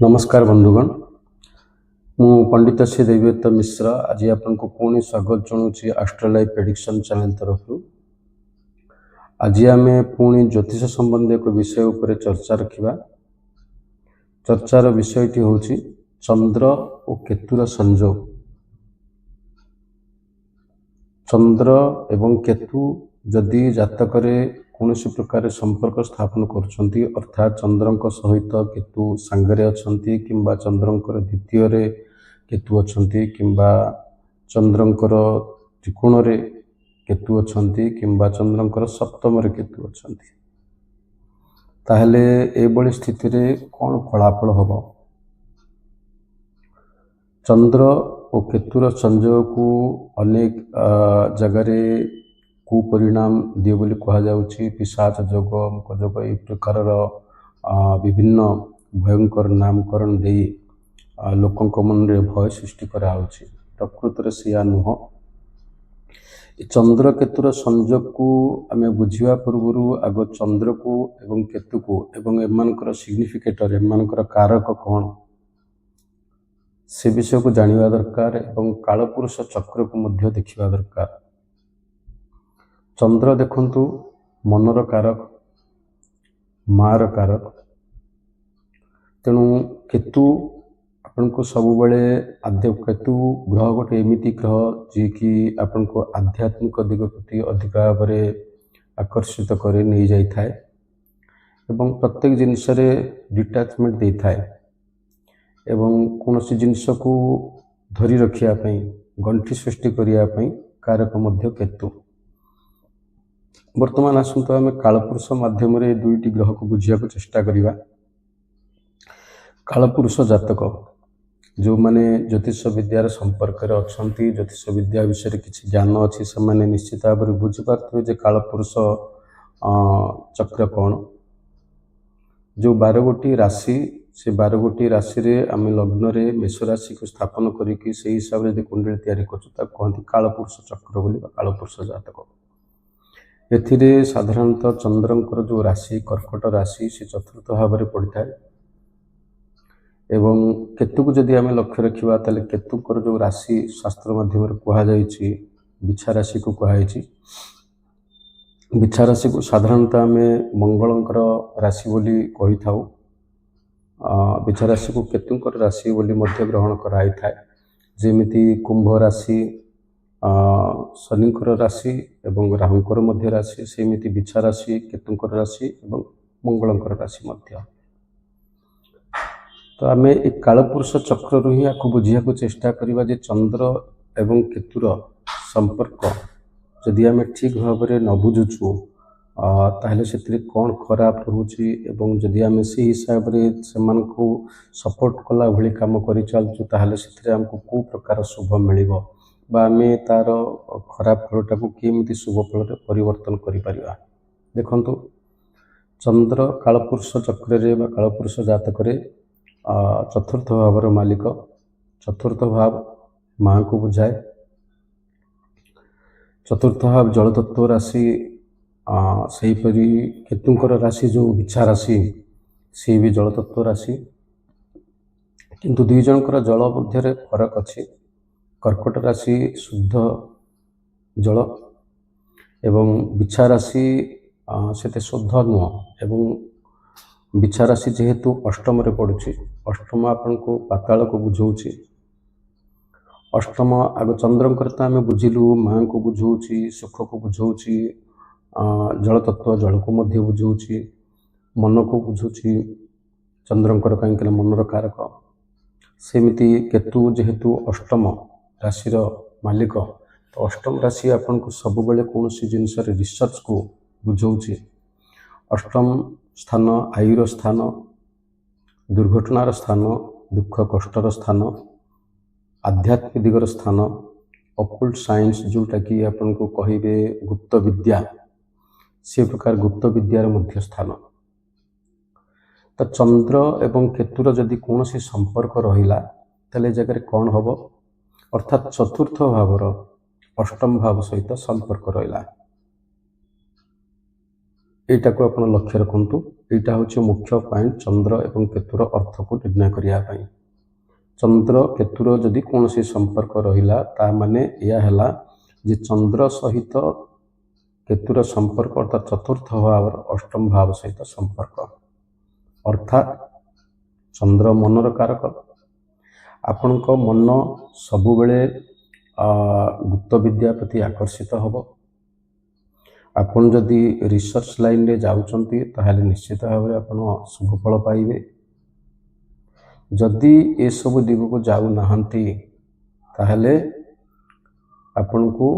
नमस्कार बंधुगण मु पंडित श्री दैव्यत मिश्र आज आपको पुणी स्वागत जनाऊँ एस्ट्रोलाइफ प्रेडिक्शन चैनल तरफ। आज आम पुणी ज्योतिष संबंधी एक विषय उपर चर्चा रखा। चर्चार विषयटी हूँ चंद्र और केतुर संयोग। चंद्र एवं केतु जदि जातक कौन प्रकार संपर्क स्थापन कर अर्थात चंद्र सहित केतु सांगरे अच्छी किंबा चंद्रंकर द्वितीय केतु अच्छी किंबा चंद्रंकर त्रिकोण केतु अच्छी किंबा चंद्रंकर सप्तम केतु अच्छी ताहले एभली स्थिति रे कौन फलाफल हम। चंद्र और केतुर संयोग को अनेक जगार कुपरिणाम दिए बोली कहुच्छी। पिशाच जोग मुख जोग ये प्रकार विभिन्न भयंकर नामकरण दे लोकों मन रे भय सृष्टि कराउछि। प्रकृत रे सिया नुह। चंद्र केतुर संयोग को आम बुझा पूर्व आग चंद्र को एवं केतु को एवं एमानकर सिग्निफिकेटर एमानकर कारक कौन से विषय को जानिबा दरकार एवं कालपुरुष चक्र को मध्य देखिबा दरकार। चंद्र देखंतु मनर कारक मार कारक तेणु केतु आपण को सब बड़े आद्य केतु ग्रह गोटे एमिति ग्रह जी कि आपण को आध्यात्मिक दिग प्रति अधिक भाव आकर्षित करे नहीं जाई थाए एवं प्रत्येक जिनिस रे डिटाचमेंट दे थाए एवं कौनसी जिनिस को धरी रखिया पई गंठी सृष्टि करिया पई कारक मध्य केतु। वर्तमान आसतु आम कालपुरुष माध्यम दुईटी ग्रह को बुझा चेष्टा करिबा। कालपुरुष जातक जो माने ज्योतिष विद्यार संपर्क अच्छी ज्योतिष विद्या विषय किसी ज्ञान अच्छी से माने निश्चित भाव में बुझीपारे जे कालपुरुष चक्र कौन। जो 12 गोटी राशि से 12 गोटी राशि रे आम लग्न रे मेष राशि को स्थापन करिकी से हिसाब से कुंडली तैयारी कहती कालपुरुष चक्र बोली कालपुरुष जातक। एथिरे साधारणतः चंद्रंकर जो राशि कर्कट राशि से चतुर्थ भाव में पड़ता है एवं केतु को जदि आम लक्ष्य रखा ताले केतुकर जो राशि शास्त्र माध्यम कहुई बिछा राशि को कहुई। बिछा राशि को साधारणतः आम मंगलंकर राशि बोली कही थाउ। बिछा राशि को केतुंकर राशि बोली मध्य ग्रहण कराई थाए। जेमिति कुंभ राशि शनिकर राशि एवं राहुंकर मध्य राशि सेमिति बिछा राशि केतुंकर राशि एवं मंगलंकर राशि मध्य। तो आम एक कालपुरुष चक्र ही आपको बुझा को चेष्टा करवा जे चंद्र एवं केतुर संपर्क जदि आम ठीक भाव में न बुझुचु ताहले से कौन खराब रोचे एवं जदि आम से हिसाब से सपोर्ट कला भली काम कर चलचु ताहले से आमको को प्रकार शुभ मिलिबो बा आम तार खराब फलटा को केमिति शुभ फल परिवर्तन करिपरिबा। देखंतु चंद्र कालपुरुष चक्र रे बा कालपुरुष जातक चतुर्थ भावर मालिक। चतुर्थ भाव माँ को बुझाए। चतुर्थ भाव जल तत्व राशि सेहीपरि केतुंकर राशि जो बिछा राशि सी भी जल तत्व राशि किंतु दुई जनकर जल मध्य फरक अच्छी। कर्कट राशि शुद्ध जल एवं बिछा राशि से शुद्ध नुह एवं बिछा राशि जेहेतु अष्टम रे पड़ुछि अष्टम आपन को पाताल को बुझाऊँची। अष्टम आग चंद्रंकर तो आम बुझिलु माँ को बुझाऊँची सुख को बुझाऊँची जल तत्व जल को मध्य बुझाऊँची मन को बुझुछि चंद्रंकर कहीं मनर कारक। सेमिति केतु जेहेतु अष्टम राशि मालिक तो अष्टम राशि आपन को सब बेले कौन सी जिनस रिसर्च को बुझाऊँची। अष्टम स्थान आयुर स्थान दुर्घटनार स्थान दुख कष्टर स्थान आध्यात्मिक दिगर स्थान अकुल्ट साइंस जोटा कि आपन को कहिबे गुप्त विद्या से प्रकार गुप्त विद्यार मध्य स्थान। तो चंद्र एवं केतुर जदि कौन सी संपर्क रहिला ताले जगह कौन हम अर्थात चतुर्थ भावर अष्टम भाव सहित संपर्क रहिला ଏଇଟାକୁ ଆପଣ ଲକ୍ଷ୍ୟ ରଖନ୍ତୁ। ଏଇଟା ହେଉଛି ମୁଖ୍ୟ ପଏଣ୍ଟ ଚନ୍ଦ୍ର ଏବଂ କେତୁର ଅର୍ଥକୁ ନିର୍ଣ୍ଣୟ କରିବା ପାଇଁ। ଚନ୍ଦ୍ର କେତୁର ଯଦି କୌଣସି ସମ୍ପର୍କ ରହିଲା ତା ମାନେ ଏହା ହେଲା ଯେ ଚନ୍ଦ୍ର ସହିତ କେତୁର ସମ୍ପର୍କ ଅର୍ଥାତ୍ ଚତୁର୍ଥ ଭାବର ଅଷ୍ଟମ ଭାବ ସହିତ ସମ୍ପର୍କ, ଅର୍ଥାତ୍ ଚନ୍ଦ୍ର ମନର କାରକ। ଆପଣଙ୍କ ମନ ସବୁବେଳେ ଗୁପ୍ତ ବିଦ୍ୟା ପ୍ରତି ଆକର୍ଷିତ ହେବ। ଆପଣ ଯଦି ରିସର୍ଚ୍ଚ ଲାଇନରେ ଯାଉଛନ୍ତି ତାହେଲେ ନିଶ୍ଚିତ ଭାବରେ ଆପଣ ଶୁଭ ଫଳ ପାଇବେ। ଯଦି ଏସବୁ ଦିଗକୁ ଯାଉନାହାନ୍ତି ତାହେଲେ ଆପଣଙ୍କୁ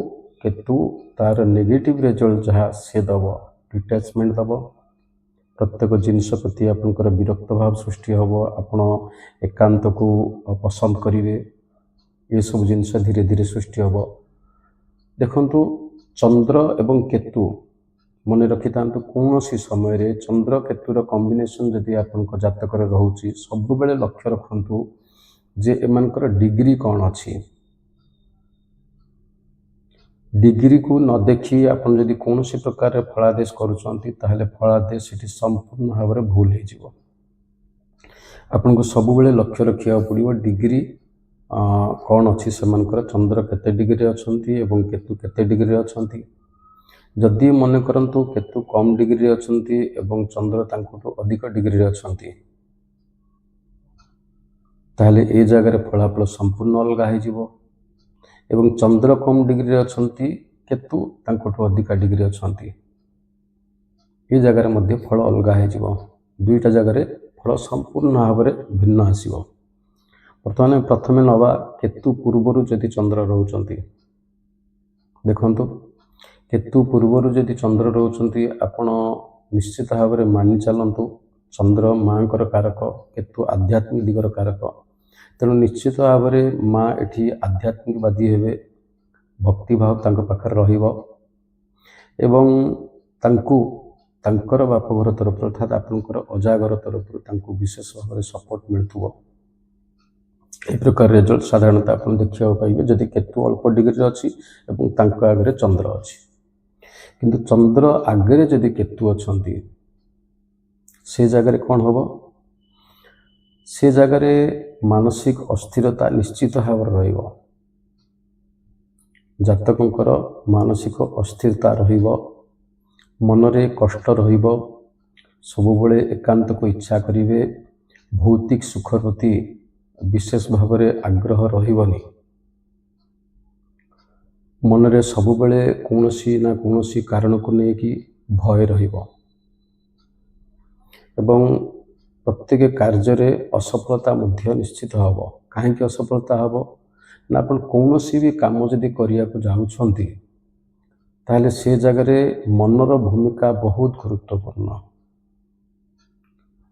କେତୁ ତାର ନେଗେଟିଭ ରେଜଲ୍ଟ ଯାହା ସେ ଦେବ, ଡିଟାଚମେଣ୍ଟ ଦେବ। ପ୍ରତ୍ୟେକ ଜିନିଷ ପ୍ରତି ଆପଣଙ୍କର ବିରକ୍ତ ଭାବ ସୃଷ୍ଟି ହେବ, ଆପଣ ଏକାନ୍ତକୁ ପସନ୍ଦ କରିବେ, ଏସବୁ ଜିନିଷ ଧୀରେ ଧୀରେ ସୃଷ୍ଟି ହେବ। ଦେଖନ୍ତୁ, ଚନ୍ଦ୍ର ଏବଂ କେତୁ ମନେ ରଖିଥାନ୍ତୁ, କୌଣସି ସମୟରେ ଚନ୍ଦ୍ର କେତୁର କମ୍ବିନେସନ୍ ଯଦି ଆପଣଙ୍କ ଜାତକରେ ରହୁଛି, ସବୁବେଳେ ଲକ୍ଷ୍ୟ ରଖନ୍ତୁ ଯେ ଏମାନଙ୍କର ଡିଗ୍ରୀ କ'ଣ ଅଛି। ଡିଗ୍ରୀକୁ ନ ଦେଖି ଆପଣ ଯଦି କୌଣସି ପ୍ରକାରରେ ଫଳାଦେଶ କରୁଛନ୍ତି ତାହେଲେ ଫଳାଦେଶ ସେଠି ସମ୍ପୂର୍ଣ୍ଣ ଭାବରେ ଭୁଲ ହେଇଯିବ। ଆପଣଙ୍କୁ ସବୁବେଳେ ଲକ୍ଷ୍ୟ ରଖିବାକୁ ପଡ଼ିବ ଡିଗ୍ରୀ କ'ଣ ଅଛି ସେମାନଙ୍କର, ଚନ୍ଦ୍ର କେତେ ଡିଗ୍ରୀରେ ଅଛନ୍ତି ଏବଂ କେତୁ କେତେ ଡିଗ୍ରୀରେ ଅଛନ୍ତି। ଯଦି ମନେ କରନ୍ତୁ କେତୁ କମ୍ ଡିଗ୍ରୀରେ ଅଛନ୍ତି ଏବଂ ଚନ୍ଦ୍ର ତାଙ୍କଠୁ ଅଧିକ ଡିଗ୍ରୀରେ ଅଛନ୍ତି, ତାହେଲେ ଏ ଜାଗାରେ ଫଳାଫଳ ସମ୍ପୂର୍ଣ୍ଣ ଅଲଗା ହେଇଯିବ। ଏବଂ ଚନ୍ଦ୍ର କମ୍ ଡିଗ୍ରୀରେ ଅଛନ୍ତି, କେତୁ ତାଙ୍କଠୁ ଅଧିକା ଡିଗ୍ରୀ ଅଛନ୍ତି, ଏ ଜାଗାରେ ମଧ୍ୟ ଫଳ ଅଲଗା ହେଇଯିବ। ଦୁଇଟା ଜାଗାରେ ଫଳ ସମ୍ପୂର୍ଣ୍ଣ ଭାବରେ ଭିନ୍ନ ଆସିବ। ବର୍ତ୍ତମାନ ପ୍ରଥମେ ନେବା କେତୁ ପୂର୍ବରୁ ଯଦି ଚନ୍ଦ୍ର ରହୁଛନ୍ତି। ଦେଖନ୍ତୁ, କେତୁ ପୂର୍ବରୁ ଯଦି ଚନ୍ଦ୍ର ରହୁଛନ୍ତି, ଆପଣ ନିଶ୍ଚିତ ଭାବରେ ମାନି ଚାଲନ୍ତୁ ଚନ୍ଦ୍ର ମାଙ୍କର କାରକ, କେତୁ ଆଧ୍ୟାତ୍ମିକ ଦିଗର କାରକ। ତେଣୁ ନିଶ୍ଚିତ ଭାବରେ ମା ଏଠି ଆଧ୍ୟାତ୍ମିକବାଦୀ ହେବେ, ଭକ୍ତିଭାବ ତାଙ୍କ ପାଖରେ ରହିବ ଏବଂ ତାଙ୍କୁ ତାଙ୍କର ବାପଘର ତରଫରୁ ଅର୍ଥାତ୍ ଆପଣଙ୍କର ଅଜାଘର ତରଫରୁ ତାଙ୍କୁ ବିଶେଷ ଭାବରେ ସପୋର୍ଟ ମିଳୁଥିବ। ଏ ପ୍ରକାର ରେଜଲ୍ଟ ସାଧାରଣତଃ ଆପଣ ଦେଖିବାକୁ ପାଇବେ ଯଦି କେତୁ ଅଳ୍ପ ଡିଗ୍ରୀରେ ଅଛି ଏବଂ ତାଙ୍କ ଆଗରେ ଚନ୍ଦ୍ର ଅଛି। କିନ୍ତୁ ଚନ୍ଦ୍ର ଆଗରେ ଯଦି କେତୁ ଅଛନ୍ତି, ସେ ଜାଗାରେ କ'ଣ ହେବ? ସେ ଜାଗାରେ ମାନସିକ ଅସ୍ଥିରତା ନିଶ୍ଚିତ ଭାବରେ ରହିବ। ଜାତକଙ୍କର ମାନସିକ ଅସ୍ଥିରତା ରହିବ, ମନରେ କଷ୍ଟ ରହିବ, ସବୁବେଳେ ଏକାନ୍ତକୁ ଇଚ୍ଛା କରିବେ, ଭୌତିକ ସୁଖ ପ୍ରତି ବିଶେଷ ଭାବରେ ଆଗ୍ରହ ରହିବନି। ମନରେ ସବୁବେଳେ କୌଣସି ନା କୌଣସି କାରଣକୁ ନେଇକି ଭୟ ରହିବ ଏବଂ ପ୍ରତ୍ୟେକ କାର୍ଯ୍ୟରେ ଅସଫଳତା ମଧ୍ୟ ନିଶ୍ଚିତ ହେବ। କାହିଁକି ଅସଫଳତା ହେବ ନା, ଆପଣ କୌଣସି ବି କାମ ଯଦି କରିବାକୁ ଯାଉଛନ୍ତି ତାହେଲେ ସେ ଜାଗାରେ ମନର ଭୂମିକା ବହୁତ ଗୁରୁତ୍ୱପୂର୍ଣ୍ଣ।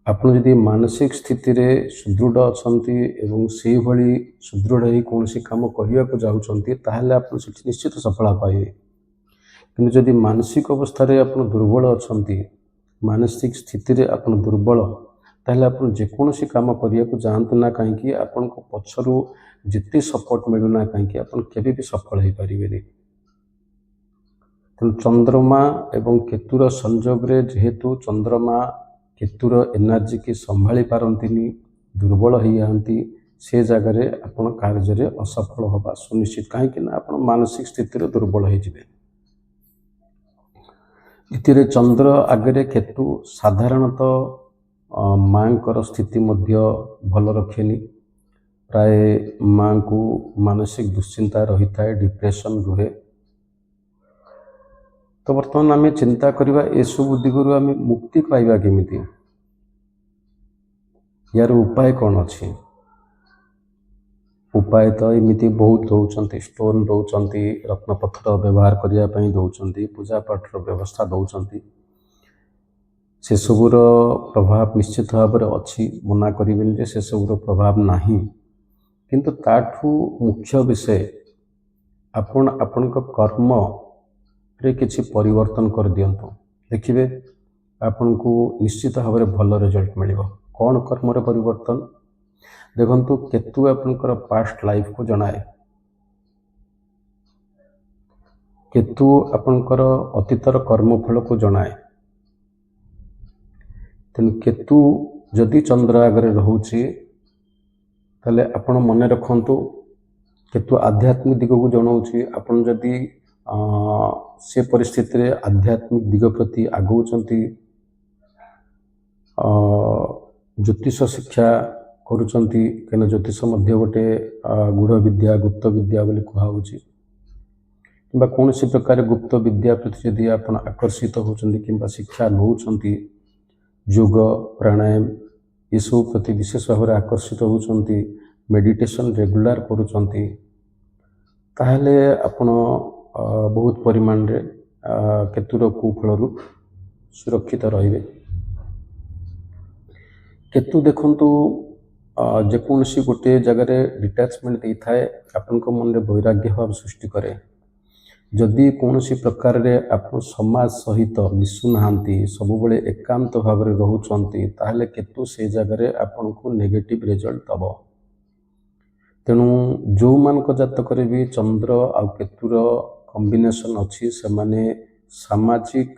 ଆପଣ ଯଦି ମାନସିକ ସ୍ଥିତିରେ ସୁଦୃଢ଼ ଅଛନ୍ତି ଏବଂ ସେଇଭଳି ସୁଦୃଢ଼ ହୋଇ କୌଣସି କାମ କରିବାକୁ ଯାଉଛନ୍ତି ତାହେଲେ ଆପଣ ସେଠି ନିଶ୍ଚିତ ସଫଳତା ପାଇବେ। କିନ୍ତୁ ଯଦି ମାନସିକ ଅବସ୍ଥାରେ ଆପଣ ଦୁର୍ବଳ ଅଛନ୍ତି, ମାନସିକ ସ୍ଥିତିରେ ଆପଣ ଦୁର୍ବଳ, ତାହେଲେ ଆପଣ ଯେକୌଣସି କାମ କରିବାକୁ ଯାଆନ୍ତୁ ନା କାହିଁକି, ଆପଣଙ୍କ ପଛରୁ ଯେତେ ସପୋର୍ଟ ମିଳୁନା କାହିଁକି, ଆପଣ କେବେ ବି ସଫଳ ହୋଇପାରିବେନି। ତେଣୁ ଚନ୍ଦ୍ରମା ଏବଂ କେତୁର ସଂଯୋଗରେ ଯେହେତୁ ଚନ୍ଦ୍ରମା କେତୁର ଏନର୍ଜିକି ସମ୍ଭାଳି ପାରନ୍ତିନି, ଦୁର୍ବଳ ହେଇଯାଆନ୍ତି, ସେ ଜାଗାରେ ଆପଣ କାର୍ଯ୍ୟରେ ଅସଫଳ ହେବା ସୁନିଶ୍ଚିତ। କାହିଁକି ନା ଆପଣ ମାନସିକ ସ୍ଥିତିରେ ଦୁର୍ବଳ ହେଇଯିବେ। ଦ୍ୱିତୀୟରେ ଚନ୍ଦ୍ର ଆଗରେ କେତୁ ସାଧାରଣତଃ ମାଙ୍କର ସ୍ଥିତି ମଧ୍ୟ ଭଲ ରଖେନି। ପ୍ରାୟ ମାଙ୍କୁ ମାନସିକ ଦୁଶ୍ଚିନ୍ତା ରହିଥାଏ, ଡିପ୍ରେସନ୍ ରୁହେ। ତ ବର୍ତ୍ତମାନ ଆମେ ଚିନ୍ତା କରିବା ଏସବୁ ଦିଗରୁ ଆମେ ମୁକ୍ତି ପାଇବା କେମିତି, ୟାର ଉପାୟ କ'ଣ ଅଛି? ଉପାୟ ତ ଏମିତି ବହୁତ ଦେଉଛନ୍ତି, ଷ୍ଟୋନ୍ ଦେଉଛନ୍ତି, ରତ୍ନପଥର ବ୍ୟବହାର କରିବା ପାଇଁ ଦେଉଛନ୍ତି, ପୂଜାପାଠର ବ୍ୟବସ୍ଥା ଦେଉଛନ୍ତି। ସେସବୁର ପ୍ରଭାବ ନିଶ୍ଚିତ ଭାବରେ ଅଛି, ମନା କରିବେନି ଯେ ସେସବୁର ପ୍ରଭାବ ନାହିଁ। କିନ୍ତୁ ତାଠୁ ମୁଖ୍ୟ ବିଷୟ ଆପଣ ଆପଣଙ୍କ କର୍ମରେ କିଛି ପରିବର୍ତ୍ତନ କରିଦିଅନ୍ତୁ, ଦେଖିବେ ଆପଣଙ୍କୁ ନିଶ୍ଚିତ ଭାବରେ ଭଲ ରେଜଲ୍ଟ ମିଳିବ। କ'ଣ କର୍ମର ପରିବର୍ତ୍ତନ? ଦେଖନ୍ତୁ, କେତୁ ଆପଣଙ୍କର ପାଷ୍ଟ ଲାଇଫକୁ ଜଣାଏ। କେତୁ ଆପଣଙ୍କର ଅତୀତର କର୍ମଫଳକୁ ଜଣାଏ। ତେଣୁ କେତୁ ଯଦି ଚନ୍ଦ୍ର ଆଗରେ ରହୁଛି ତାହେଲେ ଆପଣ ମନେ ରଖନ୍ତୁ କେତୁ ଆଧ୍ୟାତ୍ମିକ ଦିଗକୁ ଜଣାଉଛି। ଆପଣ ଯଦି ସେ ପରିସ୍ଥିତିରେ ଆଧ୍ୟାତ୍ମିକ ଦିଗ ପ୍ରତି ଆଗଉଛନ୍ତି, ଜ୍ୟୋତିଷ ଶିକ୍ଷା କରୁଛନ୍ତି, କାହିଁକିନା ଜ୍ୟୋତିଷ ମଧ୍ୟ ଗୋଟେ ଗୂଢ଼ ବିଦ୍ୟା, ଗୁପ୍ତ ବିଦ୍ୟା ବୋଲି କୁହାହେଉଛି, କିମ୍ବା କୌଣସି ପ୍ରକାର ଗୁପ୍ତ ବିଦ୍ୟା ପ୍ରତି ଯଦି ଆପଣ ଆକର୍ଷିତ ହେଉଛନ୍ତି କିମ୍ବା ଶିକ୍ଷା ନେଉଛନ୍ତି, ଯୋଗ ପ୍ରାଣାୟାମ ଏସବୁ ପ୍ରତି ବିଶେଷ ଭାବରେ ଆକର୍ଷିତ ହେଉଛନ୍ତି, ମେଡ଼ିଟେସନ୍ ରେଗୁଲାର କରୁଛନ୍ତି, ତାହେଲେ ଆପଣ ବହୁତ ପରିମାଣରେ କେତୁର କୁଫଳରୁ ସୁରକ୍ଷିତ ରହିବେ। କେତୁ ଦେଖନ୍ତୁ ଯେକୌଣସି ଗୋଟିଏ ଜାଗାରେ ଡିଟାଚମେଣ୍ଟ ଦେଇଥାଏ, ଆପଣଙ୍କ ମନରେ ବୈରାଗ୍ୟ ଭାବ ସୃଷ୍ଟି କରେ। ଯଦି କୌଣସି ପ୍ରକାରରେ ଆପଣ ସମାଜ ସହିତ ମିଶୁନାହାନ୍ତି, ସବୁବେଳେ ଏକାନ୍ତ ଭାବରେ ରହୁଛନ୍ତି, ତାହେଲେ କେତୁ ସେ ଜାଗାରେ ଆପଣଙ୍କୁ ନେଗେଟିଭ୍ ରେଜଲ୍ଟ ଦେବ। ତେଣୁ ଯେଉଁମାନଙ୍କ ଜାତକରେ ବି ଚନ୍ଦ୍ର ଆଉ କେତୁର କମ୍ବିନେସନ୍ ଅଛି, ସେମାନେ ସାମାଜିକ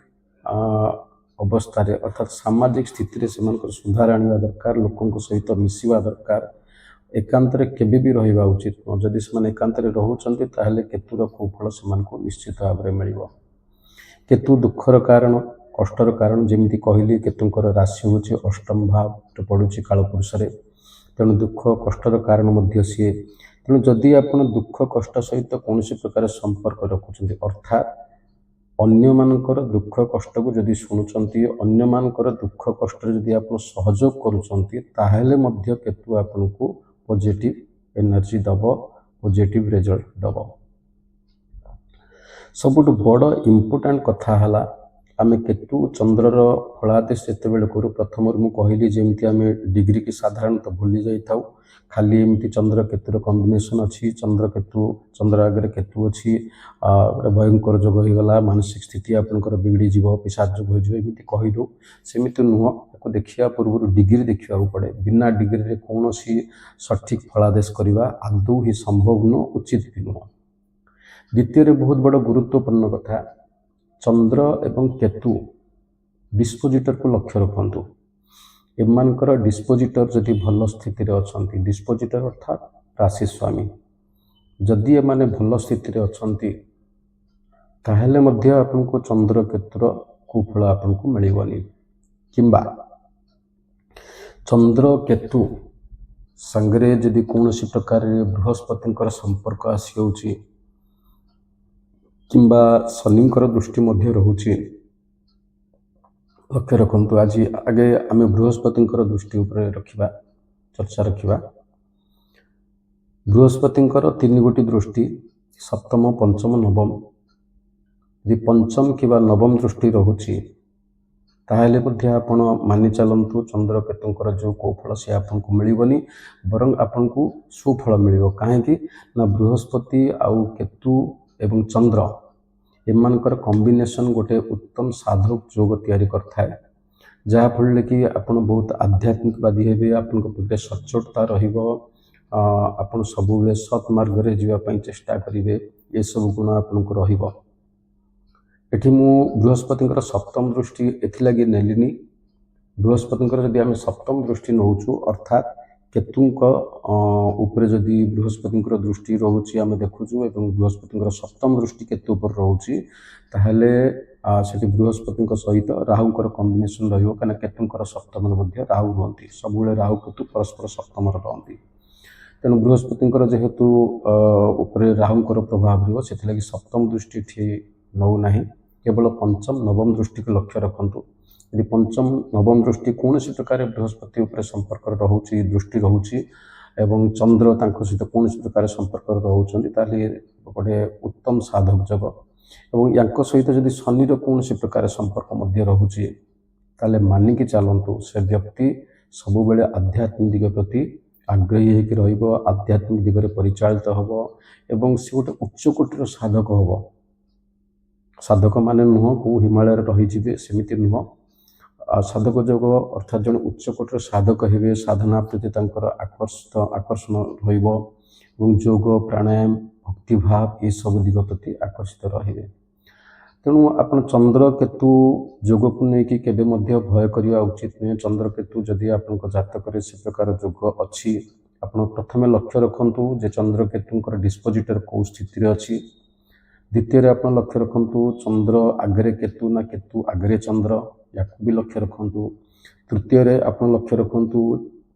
ଅବସ୍ଥାରେ ଅର୍ଥାତ୍ ସାମାଜିକ ସ୍ଥିତିରେ ସେମାନଙ୍କର ସୁଧାର ଆଣିବା ଦରକାର, ଲୋକଙ୍କ ସହିତ ମିଶିବା ଦରକାର, ଏକାନ୍ତରେ କେବେ ବି ରହିବା ଉଚିତ ନୁହଁ। ଯଦି ସେମାନେ ଏକାନ୍ତରେ ରହୁଛନ୍ତି ତାହେଲେ କେତୁର କୁଫଳ ସେମାନଙ୍କୁ ନିଶ୍ଚିତ ଭାବରେ ମିଳିବ। କେତୁ ଦୁଃଖର କାରଣ, କଷ୍ଟର କାରଣ, ଯେମିତି କହିଲି କେତୁଙ୍କର ରାଶି ହେଉଛି ଅଷ୍ଟମ ଭାବରେ ପଡ଼ୁଛି କାଳପୁରୁଷରେ, ତେଣୁ ଦୁଃଖ କଷ୍ଟର କାରଣ ମଧ୍ୟ ସିଏ। ତେଣୁ ଯଦି ଆପଣ ଦୁଃଖ କଷ୍ଟ ସହିତ କୌଣସି ପ୍ରକାର ସମ୍ପର୍କ ରଖୁଛନ୍ତି, ଅର୍ଥାତ୍ ଅନ୍ୟମାନଙ୍କର ଦୁଃଖ କଷ୍ଟକୁ ଯଦି ଶୁଣୁଛନ୍ତି, ଅନ୍ୟମାନଙ୍କର ଦୁଃଖ କଷ୍ଟରେ ଯଦି ଆପଣ ସହଯୋଗ କରୁଛନ୍ତି, ତାହେଲେ ମଧ୍ୟ କେତୁ ଆପଣଙ୍କୁ ପଜିଟିଭ୍ ଏନର୍ଜି ଦେବ, ପଜିଟିଭ୍ ରେଜଲ୍ଟ ଦେବ। ସବୁଠୁ ବଡ଼ ଇମ୍ପୋର୍ଟାଣ୍ଟ କଥା ହେଲା, ଆମେ କେତୁ ଚନ୍ଦ୍ରର ଫଳାଦେଶ ଯେତେବେଳେ କରୁ, ପ୍ରଥମରୁ ମୁଁ କହିଲି ଯେମିତି ଆମେ ଡିଗ୍ରୀକି ସାଧାରଣତଃ ଭୁଲି ଯାଇଥାଉ, ଖାଲି ଏମିତି ଚନ୍ଦ୍ର କେତୁର କମ୍ବିନେସନ୍ ଅଛି, ଚନ୍ଦ୍ର ଆଗରେ କେତୁ ଅଛି, ଗୋଟେ ଭୟଙ୍କର ଯୋଗ ହୋଇଗଲା, ମାନସିକ ସ୍ଥିତି ଆପଣଙ୍କର ବିଗିଡ଼ିଯିବ, ପିଶାଚ ଯୋଗ ହୋଇଯିବ, ଏମିତି କହିଦେଉ। ସେମିତି ନୁହଁ, ତାକୁ ଦେଖିବା ପୂର୍ବରୁ ଡିଗ୍ରୀ ଦେଖିବାକୁ ପଡ଼େ। ବିନା ଡିଗ୍ରୀରେ କୌଣସି ସଠିକ୍ ଫଳାଦେଶ କରିବା ଆଦୌ ହିଁ ସମ୍ଭବ ନୁହଁ, ଉଚିତ ବି ନୁହଁ। ଦ୍ୱିତୀୟରେ ବହୁତ ବଡ଼ ଗୁରୁତ୍ୱପୂର୍ଣ୍ଣ କଥା, ଚନ୍ଦ୍ର ଏବଂ କେତୁ ଡିସ୍ପୋଜିଟରକୁ ଲକ୍ଷ୍ୟ ରଖନ୍ତୁ। ଏମାନଙ୍କର ଡିସ୍ପୋଜିଟର ଯଦି ଭଲ ସ୍ଥିତିରେ ଅଛନ୍ତି, ଡିସ୍ପୋଜିଟର ଅର୍ଥାତ୍ ରାଶି ସ୍ୱାମୀ, ଯଦି ଏମାନେ ଭଲ ସ୍ଥିତିରେ ଅଛନ୍ତି, ତାହେଲେ ମଧ୍ୟ ଆପଣଙ୍କୁ ଚନ୍ଦ୍ର କେତୁର କୁଫଳ ଆପଣଙ୍କୁ ମିଳିବନି। କିମ୍ବା ଚନ୍ଦ୍ର କେତୁ ସାଙ୍ଗରେ ଯଦି କୌଣସି ପ୍ରକାରରେ ବୃହସ୍ପତିଙ୍କର ସମ୍ପର୍କ ଆସିଯାଉଛି କିମ୍ବା ଶନିଙ୍କର ଦୃଷ୍ଟି ମଧ୍ୟ ରହୁଛି, ଲକ୍ଷ୍ୟ ରଖନ୍ତୁ। ଆଗେ ଆମେ ବୃହସ୍ପତିଙ୍କର ଦୃଷ୍ଟି ଉପରେ ଚର୍ଚ୍ଚା ରଖିବା। ବୃହସ୍ପତିଙ୍କର 3ଗୋଟି ଦୃଷ୍ଟି, ସପ୍ତମ, ପଞ୍ଚମ, ନବମ। ଯଦି ପଞ୍ଚମ କିମ୍ବା ନବମ ଦୃଷ୍ଟି ରହୁଛି, ତାହେଲେ ମଧ୍ୟ ଆପଣ ମାନି ଚାଲନ୍ତୁ ଚନ୍ଦ୍ର କେତୁଙ୍କର ଯେଉଁ କୌଫଳ ସେ ଆପଣଙ୍କୁ ମିଳିବନି, ବରଂ ଆପଣଙ୍କୁ ସୁଫଳ ମିଳିବ। କାହିଁକି ନା ବୃହସ୍ପତି ଆଉ କେତୁ ଏବଂ ଚନ୍ଦ୍ର ଏମାନଙ୍କର କମ୍ବିନେସନ୍ ଗୋଟେ ଉତ୍ତମ ସାଧକ ଯୋଗ ତିଆରି କରିଥାଏ, ଯାହାଫଳରେ କି ଆପଣ ବହୁତ ଆଧ୍ୟାତ୍ମିକବାଦୀ ହେବେ, ଆପଣଙ୍କ ପ୍ରତି ସଚ୍ଚୋଟତା ରହିବ, ଆପଣ ସବୁବେଳେ ସତ୍ ମାର୍ଗରେ ଯିବା ପାଇଁ ଚେଷ୍ଟା କରିବେ, ଏସବୁ ଗୁଣ ଆପଣଙ୍କୁ ରହିବ। ଏଠି ମୁଁ ବୃହସ୍ପତିଙ୍କର ସପ୍ତମ ଦୃଷ୍ଟି ଏଥିଲାଗି ନେଲିନି, ବୃହସ୍ପତିଙ୍କର ଯଦି ଆମେ ସପ୍ତମ ଦୃଷ୍ଟି ନେଉଛୁ, ଅର୍ଥାତ୍ କେତୁଙ୍କ ଉପରେ ଯଦି ବୃହସ୍ପତିଙ୍କର ଦୃଷ୍ଟି ରହୁଛି ଆମେ ଦେଖୁଛୁ ଏବଂ ବୃହସ୍ପତିଙ୍କର ସପ୍ତମ ଦୃଷ୍ଟି କେତୁ ଉପରେ ରହୁଛି, ତାହେଲେ ସେଠି ବୃହସ୍ପତିଙ୍କ ସହିତ ରାହୁଙ୍କର କମ୍ବିନେସନ୍ ରହିବ, କାହିଁକିନା କେତୁଙ୍କର ସପ୍ତମରେ ମଧ୍ୟ ରାହୁ ରୁହନ୍ତି, ସବୁବେଳେ ରାହୁ କେତୁ ପରସ୍ପର ସପ୍ତମରେ ରହନ୍ତି। ତେଣୁ ବୃହସ୍ପତିଙ୍କର ଯେହେତୁ ଉପରେ ରାହୁଙ୍କର ପ୍ରଭାବ ରହିବ, ସେଥିଲାଗି ସପ୍ତମ ଦୃଷ୍ଟି ଏଠି ନେଉନାହିଁ, କେବଳ ପଞ୍ଚମ ନବମ ଦୃଷ୍ଟିକୁ ଲକ୍ଷ୍ୟ ରଖନ୍ତୁ। ଯଦି ପଞ୍ଚମ ନବମ ଦୃଷ୍ଟି କୌଣସି ପ୍ରକାର ବୃହସ୍ପତି ଉପରେ ସମ୍ପର୍କରେ ରହୁଛି, ଦୃଷ୍ଟି ରହୁଛି ଏବଂ ଚନ୍ଦ୍ର ତାଙ୍କ ସହିତ କୌଣସି ପ୍ରକାର ସମ୍ପର୍କରେ ରହୁଛନ୍ତି, ତାହେଲେ ଗୋଟେ ଉତ୍ତମ ସାଧକ ଯୋଗ। ଏବଂ ୟାଙ୍କ ସହିତ ଯଦି ଶନିର କୌଣସି ପ୍ରକାର ସମ୍ପର୍କ ମଧ୍ୟ ରହୁଛି, ତାହେଲେ ମାନିକି ଚାଲନ୍ତୁ ସେ ବ୍ୟକ୍ତି ସବୁବେଳେ ଆଧ୍ୟାତ୍ମିକ ଦିଗ ପ୍ରତି ଆଗ୍ରହୀ ହେଇକି ରହିବ, ଆଧ୍ୟାତ୍ମିକ ଦିଗରେ ପରିଚାଳିତ ହେବ ଏବଂ ସେ ଗୋଟେ ଉଚ୍ଚକୋଟୀର ସାଧକ ହେବ। ସାଧକ ମାନେ ନୁହଁ କେଉଁ ହିମାଳୟରେ ରହିଯିବେ, ସେମିତି ନୁହଁ। ସାଧକ ଯୋଗ ଅର୍ଥାତ୍ ଜଣେ ଉଚ୍ଚକୋଟୀର ସାଧକ ହେବେ, ସାଧନା ପ୍ରତି ତାଙ୍କର ଆକର୍ଷଣ ରହିବ ଏବଂ ଯୋଗ ପ୍ରାଣାୟାମ ଭକ୍ତିଭାବ ଏସବୁ ଦିଗ ପ୍ରତି ଆକର୍ଷିତ ରହିବେ। ତେଣୁ ଆପଣ ଚନ୍ଦ୍ର କେତୁ ଯୋଗକୁ ନେଇକି କେବେ ମଧ୍ୟ ଭୟ କରିବା ଉଚିତ ନୁହେଁ। ଚନ୍ଦ୍ର କେତୁ ଯଦି ଆପଣଙ୍କ ଜାତକରେ ସେ ପ୍ରକାର ଯୋଗ ଅଛି, ଆପଣ ପ୍ରଥମେ ଲକ୍ଷ୍ୟ ରଖନ୍ତୁ ଯେ ଚନ୍ଦ୍ର କେତୁଙ୍କର ଡିସ୍ପୋଜିଟର କେଉଁ ସ୍ଥିତିରେ ଅଛି। ଦ୍ୱିତୀୟରେ ଆପଣ ଲକ୍ଷ୍ୟ ରଖନ୍ତୁ ଚନ୍ଦ୍ର ଆଗରେ କେତୁ ନା କେତୁ ଆଗରେ ଚନ୍ଦ୍ର, ୟାକୁ ବି ଲକ୍ଷ୍ୟ ରଖନ୍ତୁ। ତୃତୀୟରେ ଆପଣ ଲକ୍ଷ୍ୟ ରଖନ୍ତୁ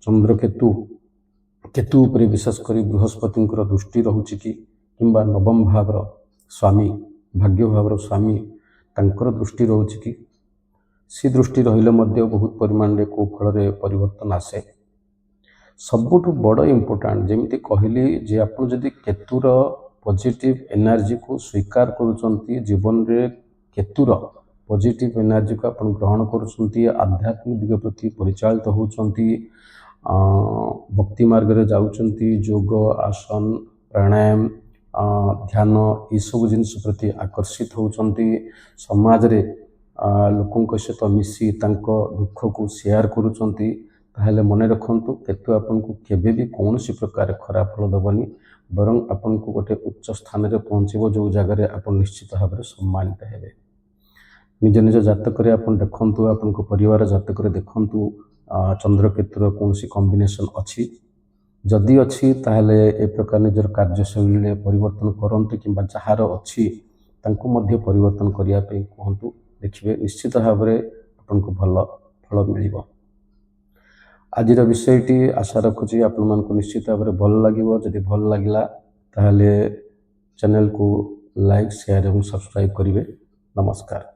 ଚନ୍ଦ୍ର କେତୁ ଉପରେ ବିଶେଷ କରି ବୃହସ୍ପତିଙ୍କର ଦୃଷ୍ଟି ରହୁଛି କି, କିମ୍ବା ନବମ ଭାବର ସ୍ୱାମୀ, ଭାଗ୍ୟ ଭାବର ସ୍ୱାମୀ ତାଙ୍କର ଦୃଷ୍ଟି ରହୁଛି କି। ସେ ଦୃଷ୍ଟି ରହିଲେ ମଧ୍ୟ ବହୁତ ପରିମାଣରେ କେଉଁ ଫଳରେ ପରିବର୍ତ୍ତନ ଆସେ। ସବୁଠୁ ବଡ଼ ଇମ୍ପୋର୍ଟାଣ୍ଟ ଯେମିତି କହିଲି ଯେ ଆପଣ ଯଦି କେତୁର ପଜିଟିଭ୍ ଏନର୍ଜିକୁ ସ୍ୱୀକାର କରୁଛନ୍ତି, ଜୀବନରେ କେତୁର ପଜିଟିଭ୍ ଏନର୍ଜିକୁ ଆପଣ ଗ୍ରହଣ କରୁଛନ୍ତି, ଆଧ୍ୟାତ୍ମିକ ଦିଗ ପ୍ରତି ପରିଚାଳିତ ହେଉଛନ୍ତି, ଭକ୍ତି ମାର୍ଗରେ ଯାଉଛନ୍ତି, ଯୋଗ ଆସନ ପ୍ରାଣାୟାମ ଧ୍ୟାନ ଏସବୁ ଜିନିଷ ପ୍ରତି ଆକର୍ଷିତ ହେଉଛନ୍ତି, ସମାଜରେ ଲୋକଙ୍କ ସହିତ ମିଶି ତାଙ୍କ ଦୁଃଖକୁ ସେୟାର କରୁଛନ୍ତି, ତାହେଲେ ମନେ ରଖନ୍ତୁ କେତୁ ଆପଣଙ୍କୁ କେବେ ବି କୌଣସି ପ୍ରକାର ଖରାପ ଫଳ ଦେବନି, ବରଂ ଆପଣଙ୍କୁ ଗୋଟେ ଉଚ୍ଚ ସ୍ଥାନରେ ପହଞ୍ଚିବ ଯେଉଁ ଜାଗାରେ ଆପଣ ନିଶ୍ଚିତ ଭାବରେ ସମ୍ମାନିତ ହେବେ। ନିଜ ନିଜ ଜାତକରେ ଆପଣ ଦେଖନ୍ତୁ, ଆପଣଙ୍କ ପରିବାର ଜାତକରେ ଦେଖନ୍ତୁ ଚନ୍ଦ୍ର କେତୁର କୌଣସି କମ୍ବିନେସନ୍ ଅଛି। ଯଦି ଅଛି ତାହେଲେ ଏ ପ୍ରକାର ନିଜର କାର୍ଯ୍ୟଶୈଳୀରେ ପରିବର୍ତ୍ତନ କରନ୍ତୁ, କିମ୍ବା ଯାହାର ଅଛି ତାଙ୍କୁ ମଧ୍ୟ ପରିବର୍ତ୍ତନ କରିବା ପାଇଁ କୁହନ୍ତୁ। ଦେଖିବେ ନିଶ୍ଚିତ ଭାବରେ ଆପଣଙ୍କୁ ଭଲ ଫଳ ମିଳିବ। ଆଜିର ବିଷୟଟି ଆଶା ରଖୁଛି ଆପଣମାନଙ୍କୁ ନିଶ୍ଚିତ ଭାବରେ ଭଲ ଲାଗିବ। ଯଦି ଭଲ ଲାଗିଲା ତାହେଲେ ଚ୍ୟାନେଲକୁ ଲାଇକ୍, ସେୟାର ଏବଂ ସବସ୍କ୍ରାଇବ୍ କରିବେ। ନମସ୍କାର।